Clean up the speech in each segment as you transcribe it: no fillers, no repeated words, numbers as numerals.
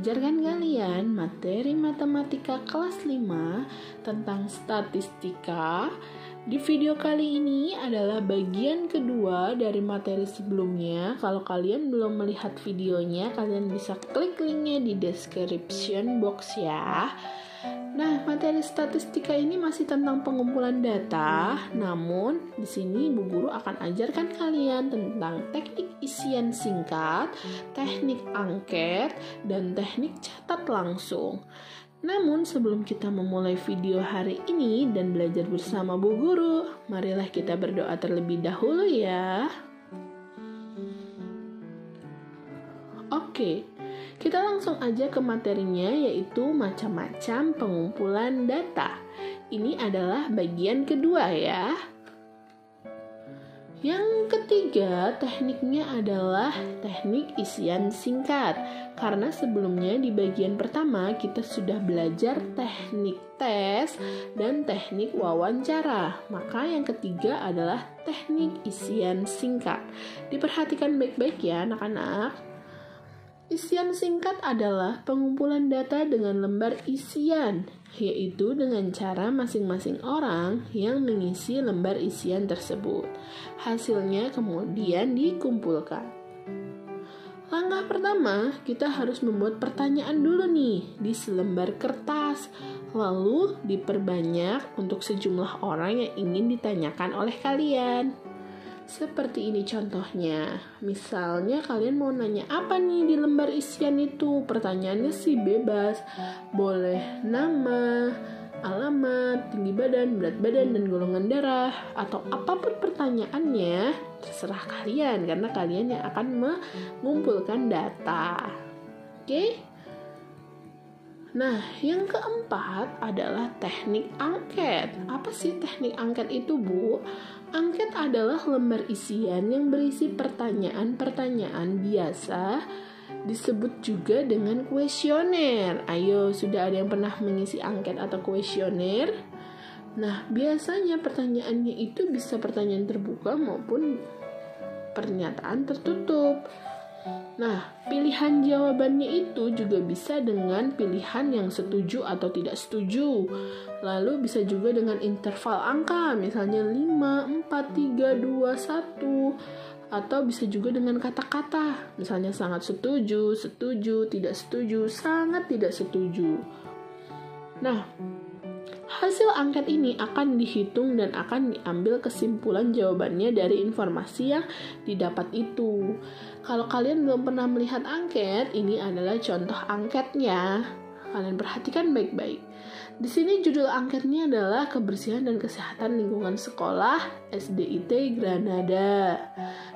mengajarkan kalian materi matematika kelas 5 tentang statistika. Di video kali ini adalah bagian kedua dari materi sebelumnya. Kalau kalian belum melihat videonya, kalian bisa klik linknya di description box ya. Nah, materi statistika ini masih tentang pengumpulan data, namun di sini Bu Guru akan ajarkan kalian tentang teknik isian singkat, teknik angket, dan teknik catat langsung. Namun sebelum kita memulai video hari ini dan belajar bersama Bu Guru, marilah kita berdoa terlebih dahulu ya. Oke. Kita langsung aja ke materinya, yaitu macam-macam pengumpulan data. Ini adalah bagian kedua ya. Yang ketiga, tekniknya adalah teknik isian singkat. Karena sebelumnya di bagian pertama kita sudah belajar teknik tes dan teknik wawancara. Maka yang ketiga adalah teknik isian singkat. Diperhatikan baik-baik ya anak-anak. Isian singkat adalah pengumpulan data dengan lembar isian, yaitu dengan cara masing-masing orang yang mengisi lembar isian tersebut. Hasilnya kemudian dikumpulkan. Langkah pertama, kita harus membuat pertanyaan dulu nih di selembar kertas, lalu diperbanyak untuk sejumlah orang yang ingin ditanyakan oleh kalian. Seperti ini contohnya. Misalnya kalian mau nanya apa nih di lembar isian itu? Pertanyaannya sih bebas. Boleh nama, alamat, tinggi badan, berat badan, dan golongan darah. Atau apapun pertanyaannya, terserah kalian. Karena kalian yang akan mengumpulkan data. Oke? Nah, yang keempat adalah teknik angket. Apa sih teknik angket itu, Bu? Angket adalah lembar isian yang berisi pertanyaan-pertanyaan biasa, disebut juga dengan kuesioner. Ayo, sudah ada yang pernah mengisi angket atau kuesioner? Nah, biasanya pertanyaannya itu bisa pertanyaan terbuka maupun pernyataan tertutup. Nah, pilihan jawabannya itu juga bisa dengan pilihan yang setuju atau tidak setuju. Lalu bisa juga dengan interval angka, misalnya 5, 4, 3, 2, 1. Atau bisa juga dengan kata-kata, misalnya sangat setuju, setuju, tidak setuju, sangat tidak setuju. Nah, hasil angket ini akan dihitung dan akan diambil kesimpulan jawabannya dari informasi yang didapat itu. Kalau kalian belum pernah melihat angket, ini adalah contoh angketnya. Kalian perhatikan baik-baik. Di sini judul angketnya adalah Kebersihan dan Kesehatan Lingkungan Sekolah SDIT Granada.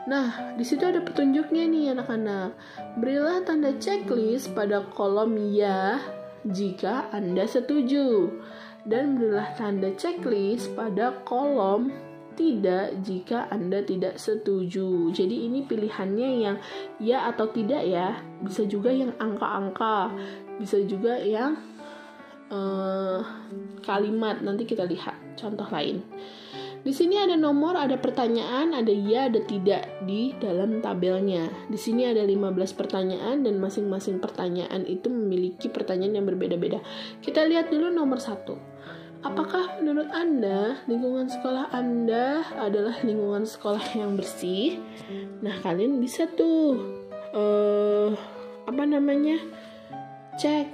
Nah, di situ ada petunjuknya nih anak-anak. Berilah tanda checklist pada kolom ya jika Anda setuju. Dan berilah tanda checklist pada kolom tidak jika Anda tidak setuju. Jadi ini pilihannya yang ya atau tidak ya. Bisa juga yang angka-angka, bisa juga yang kalimat. Nanti kita lihat contoh lain. Di sini ada nomor, ada pertanyaan, ada ya, ada tidak di dalam tabelnya. Di sini ada 15 pertanyaan dan masing-masing pertanyaan itu memiliki pertanyaan yang berbeda-beda. Kita lihat dulu nomor 1. Apakah menurut Anda lingkungan sekolah Anda adalah lingkungan sekolah yang bersih? Nah, kalian bisa tuh cek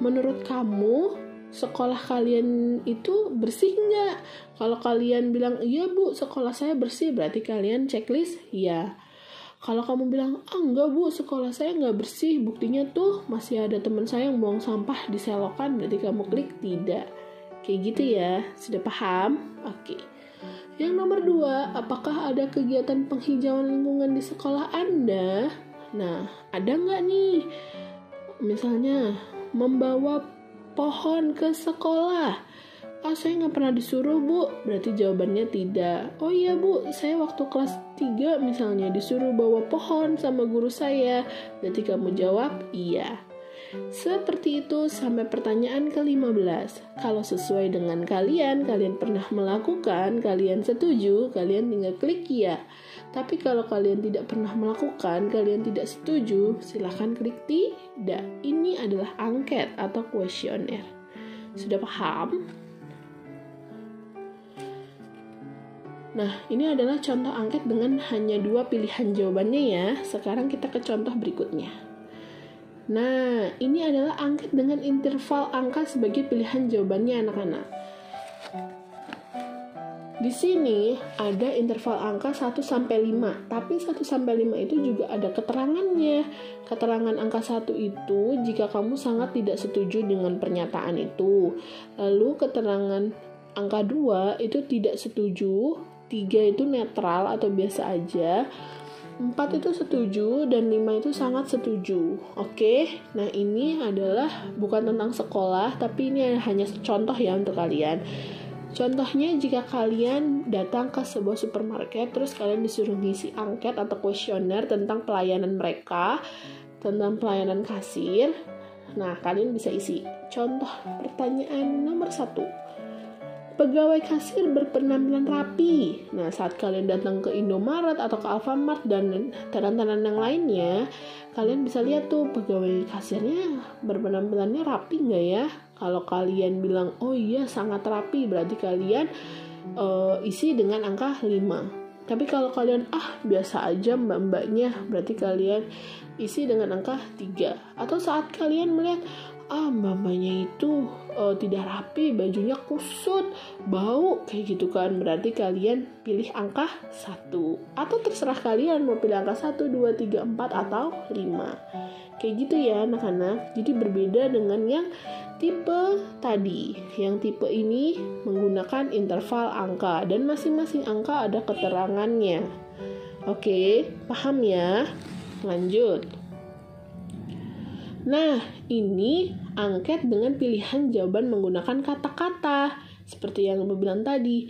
menurut kamu sekolah kalian itu bersih nggak? Kalau kalian bilang iya Bu, sekolah saya bersih, berarti kalian checklist ya. Kalau kamu bilang enggak Bu, sekolah saya nggak bersih, buktinya tuh masih ada teman saya yang buang sampah di selokan, berarti kamu klik tidak. Kayak gitu ya, sudah paham? Oke. Yang nomor 2, apakah ada kegiatan penghijauan lingkungan di sekolah Anda? Nah, ada nggak nih? Misalnya, membawa pohon ke sekolah. Saya nggak pernah disuruh Bu, berarti jawabannya tidak. Oh iya Bu, saya waktu kelas 3 misalnya disuruh bawa pohon sama guru saya, berarti kamu jawab iya. Seperti itu sampai pertanyaan ke-15. Kalau sesuai dengan kalian pernah melakukan, kalian setuju, kalian tinggal klik ya. Tapi kalau kalian tidak pernah melakukan, kalian tidak setuju, silahkan klik tidak. Ini adalah angket atau kuesioner. Sudah paham? Nah, ini adalah contoh angket dengan hanya 2 pilihan jawabannya ya. Sekarang kita ke contoh berikutnya. Nah, ini adalah angket dengan interval angka sebagai pilihan jawabannya anak-anak. Di sini ada interval angka 1 sampai 5, tapi 1 sampai 5 itu juga ada keterangannya. Keterangan angka 1 itu jika kamu sangat tidak setuju dengan pernyataan itu. Lalu keterangan angka 2 itu tidak setuju, 3 itu netral atau biasa aja, 4 itu setuju, dan 5 itu sangat setuju. Oke, nah ini adalah bukan tentang sekolah, tapi ini hanya contoh ya untuk kalian. Contohnya jika kalian datang ke sebuah supermarket, terus kalian disuruh ngisi angket atau kuesioner tentang pelayanan mereka, tentang pelayanan kasir. Nah, kalian bisa isi. Contoh pertanyaan nomor 1. Pegawai kasir berpenampilan rapi. Nah, saat kalian datang ke Indomaret atau ke Alfamart dan tenan-tenan yang lainnya, kalian bisa lihat tuh pegawai kasirnya berpenampilannya rapi nggak ya? Kalau kalian bilang, oh iya sangat rapi, berarti kalian isi dengan angka 5. Tapi kalau kalian, biasa aja mbak-mbaknya, berarti kalian isi dengan angka 3. Atau saat kalian melihat, mbak-mbaknya itu tidak rapi, bajunya kusut, bau, kayak gitu kan, berarti kalian pilih angka 1. Atau terserah kalian mau pilih angka 1, 2, 3, 4, atau 5. Kayak gitu ya anak-anak. Jadi berbeda dengan yang tipe tadi. Yang tipe ini menggunakan interval angka, dan masing-masing angka ada keterangannya. Oke, paham ya? Lanjut. Nah, ini angket dengan pilihan jawaban menggunakan kata-kata, seperti yang Ibu bilang tadi.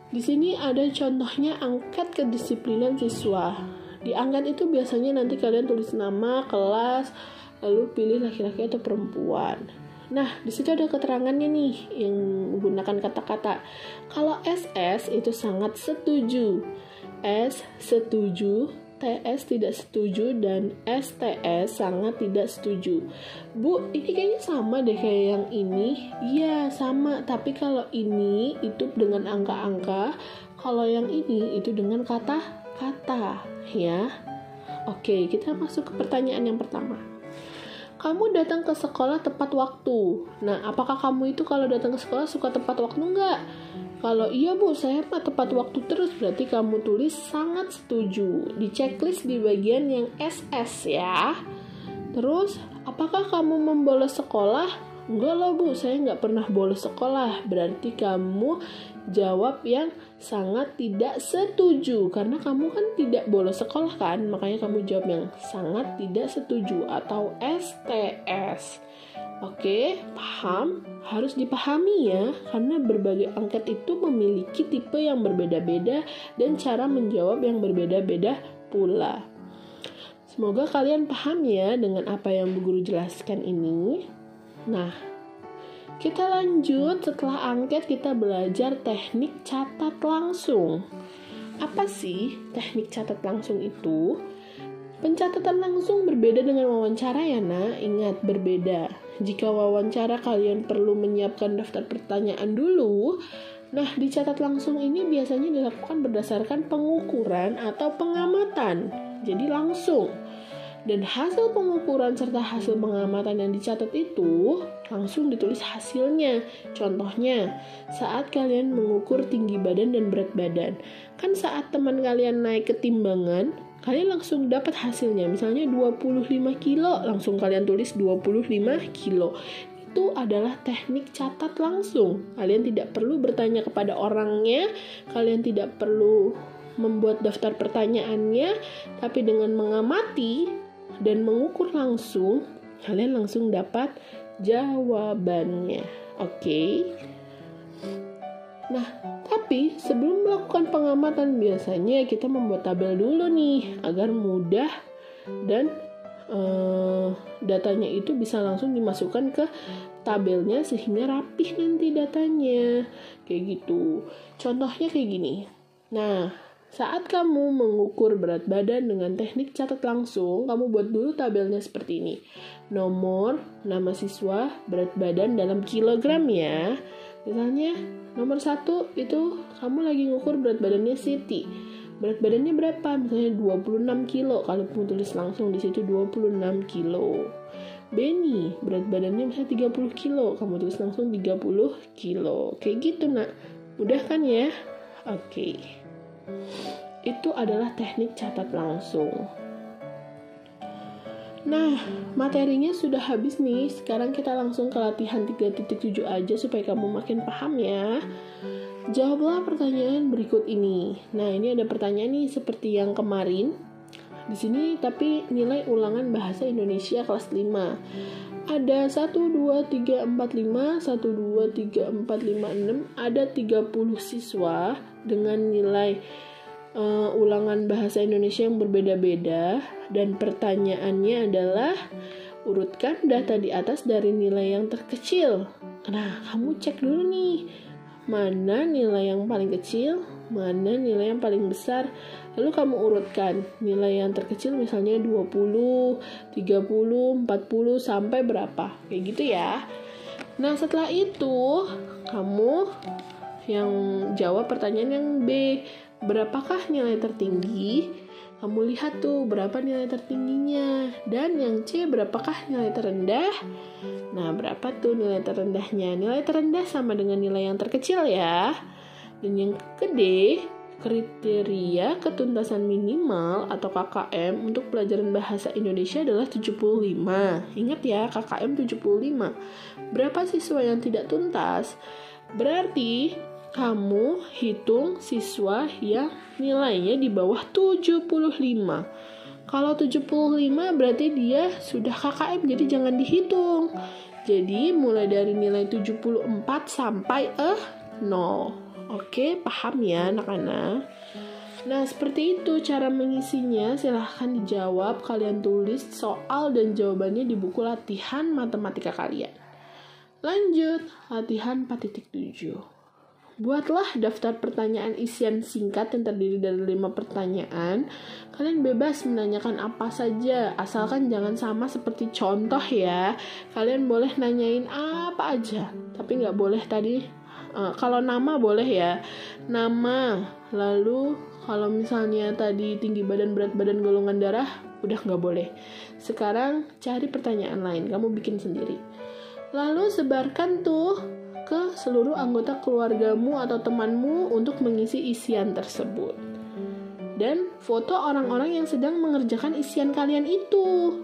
Di sini ada contohnya angket kedisiplinan siswa. Di angket itu biasanya nanti kalian tulis nama, kelas, lalu pilih laki-laki atau perempuan. Nah, di situ ada keterangannya nih yang menggunakan kata-kata. Kalau SS itu sangat setuju, S setuju, TS tidak setuju, dan STS sangat tidak setuju. Bu, ini kayaknya sama deh kayak yang ini. Iya, sama. Tapi kalau ini itu dengan angka-angka, kalau yang ini itu dengan kata-kata, ya. Oke, kita masuk ke pertanyaan yang pertama. Kamu datang ke sekolah tepat waktu. Nah, apakah kamu itu kalau datang ke sekolah suka tepat waktu enggak? Kalau iya Bu, saya mah tepat waktu terus, berarti kamu tulis sangat setuju. Di checklist di bagian yang SS ya. Terus, apakah kamu membolos sekolah? Enggak loh Bu, saya nggak pernah bolos sekolah. Berarti kamu jawab yang sangat tidak setuju. Karena kamu kan tidak bolos sekolah kan, makanya kamu jawab yang sangat tidak setuju atau STS. Oke, paham? Harus dipahami ya, karena berbagai angket itu memiliki tipe yang berbeda-beda dan cara menjawab yang berbeda-beda pula. Semoga kalian paham ya dengan apa yang Bu Guru jelaskan ini. Nah, kita lanjut. Setelah angket kita belajar teknik catat langsung. Apa sih teknik catat langsung itu? Pencatatan langsung berbeda dengan wawancara ya nak, ingat berbeda. Jika wawancara kalian perlu menyiapkan daftar pertanyaan dulu, nah di catat langsung ini biasanya dilakukan berdasarkan pengukuran atau pengamatan, jadi langsung. Dan hasil pengukuran serta hasil pengamatan yang dicatat itu langsung ditulis hasilnya. Contohnya, saat kalian mengukur tinggi badan dan berat badan, kan saat teman kalian naik ke timbangan, kalian langsung dapat hasilnya. Misalnya 25 kilo, langsung kalian tulis 25 kilo. Itu adalah teknik catat langsung. Kalian tidak perlu bertanya kepada orangnya, kalian tidak perlu membuat daftar pertanyaannya, tapi dengan mengamati dan mengukur langsung, kalian langsung dapat jawabannya. Oke. Nah, tapi sebelum melakukan pengamatan biasanya kita membuat tabel dulu nih agar mudah dan datanya itu bisa langsung dimasukkan ke tabelnya sehingga rapih nanti datanya. Kayak gitu. Contohnya kayak gini. Nah, saat kamu mengukur berat badan dengan teknik catat langsung, kamu buat dulu tabelnya seperti ini. Nomor, nama siswa, berat badan dalam kilogram ya. Misalnya, nomor 1 itu kamu lagi ngukur berat badannya Siti. Berat badannya berapa? Misalnya 26 kilo. Kalau kamu tulis langsung di situ 26 kilo. Benny, berat badannya misalnya 30 kilo. Kamu tulis langsung 30 kilo. Kayak gitu, nak. Mudah kan ya? Oke. Itu adalah teknik catat langsung. Nah, materinya sudah habis nih. Sekarang kita langsung ke latihan 3.7 aja supaya kamu makin paham ya. Jawablah pertanyaan berikut ini. Nah, ini ada pertanyaan nih seperti yang kemarin. Di sini tapi nilai ulangan bahasa Indonesia kelas 5. Ada 1, 2, 3, 4, 5, 1, 2, 3, 4, 5, 6. Ada 30 siswa dengan nilai ulangan bahasa Indonesia yang berbeda-beda. Dan pertanyaannya adalah, urutkan data di atas dari nilai yang terkecil. Nah, kamu cek dulu nih. Mana nilai yang paling kecil, mana nilai yang paling besar. Lalu kamu urutkan nilai yang terkecil misalnya 20, 30, 40 sampai berapa. Kayak gitu ya. Nah, setelah itu kamu yang jawab pertanyaan yang B. Berapakah nilai tertinggi? Kamu lihat tuh berapa nilai tertingginya. Dan yang C, berapakah nilai terendah? Nah, berapa tuh nilai terendahnya? Nilai terendah sama dengan nilai yang terkecil ya. Dan yang D, kriteria ketuntasan minimal atau KKM untuk pelajaran bahasa Indonesia adalah 75. Ingat ya, KKM 75. Berapa siswa yang tidak tuntas? Berarti kamu hitung siswa yang nilainya di bawah 75. Kalau 75 berarti dia sudah KKM, jadi jangan dihitung. Jadi mulai dari nilai 74 sampai 0. Oke, paham ya anak-anak? Nah, seperti itu cara mengisinya. Silahkan dijawab. Kalian tulis soal dan jawabannya di buku latihan matematika kalian. Lanjut, latihan 4.7. Buatlah daftar pertanyaan isian singkat yang terdiri dari 5 pertanyaan. Kalian bebas menanyakan apa saja, asalkan jangan sama seperti contoh ya. Kalian boleh nanyain apa aja, tapi nggak boleh tadi. Kalau nama boleh ya, nama. Lalu kalau misalnya tadi tinggi badan, berat badan, golongan darah, udah nggak boleh. Sekarang cari pertanyaan lain, kamu bikin sendiri. Lalu sebarkan tuh ke seluruh anggota keluargamu atau temanmu untuk mengisi isian tersebut. Dan foto orang-orang yang sedang mengerjakan isian kalian itu.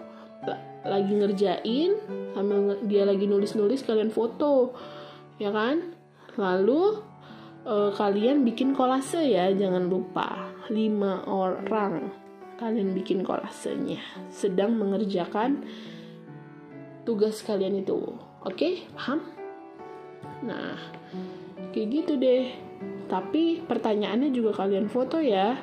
Lagi ngerjain, sambil dia lagi nulis-nulis, kalian foto. Ya kan? Lalu kalian bikin kolase ya, jangan lupa. 5 orang kalian bikin kolasenya sedang mengerjakan tugas kalian itu. Oke, paham? Nah, kayak gitu deh. Tapi pertanyaannya juga kalian foto ya,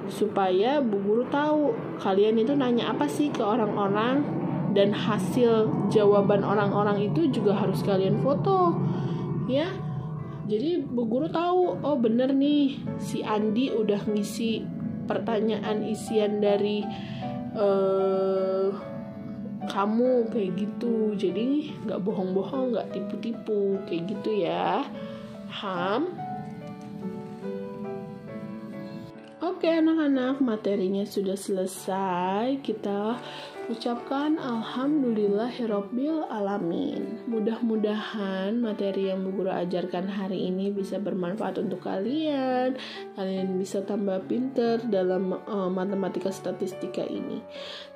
supaya Bu Guru tahu kalian itu nanya apa sih ke orang-orang, dan hasil jawaban orang-orang itu juga harus kalian foto ya. Jadi Bu Guru tahu, oh bener nih si Andi udah ngisi pertanyaan isian dari kamu kayak gitu. Jadi nggak bohong-bohong, nggak tipu-tipu kayak gitu ya. Paham? Oke anak-anak, materinya sudah selesai. Kita ucapkan alhamdulillahirabbil alamin. Mudah-mudahan materi yang Bu Guru ajarkan hari ini bisa bermanfaat untuk kalian. Kalian bisa tambah pinter dalam matematika statistika ini.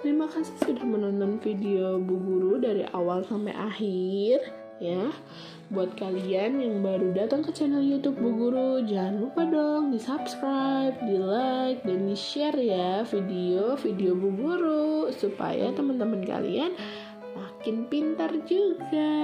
Terima kasih sudah menonton video Bu Guru dari awal sampai akhir ya. Buat kalian yang baru datang ke channel YouTube Bu Guru, jangan lupa dong di-subscribe, di-like, dan di-share ya video-video Bu Guru supaya teman-teman kalian makin pintar juga.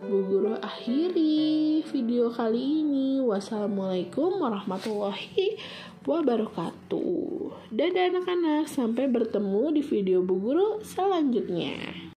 Bu Guru akhiri video video kali ini. Wassalamualaikum warahmatullahi wabarakatuh. Dadah anak-anak, sampai bertemu di video Bu Guru selanjutnya.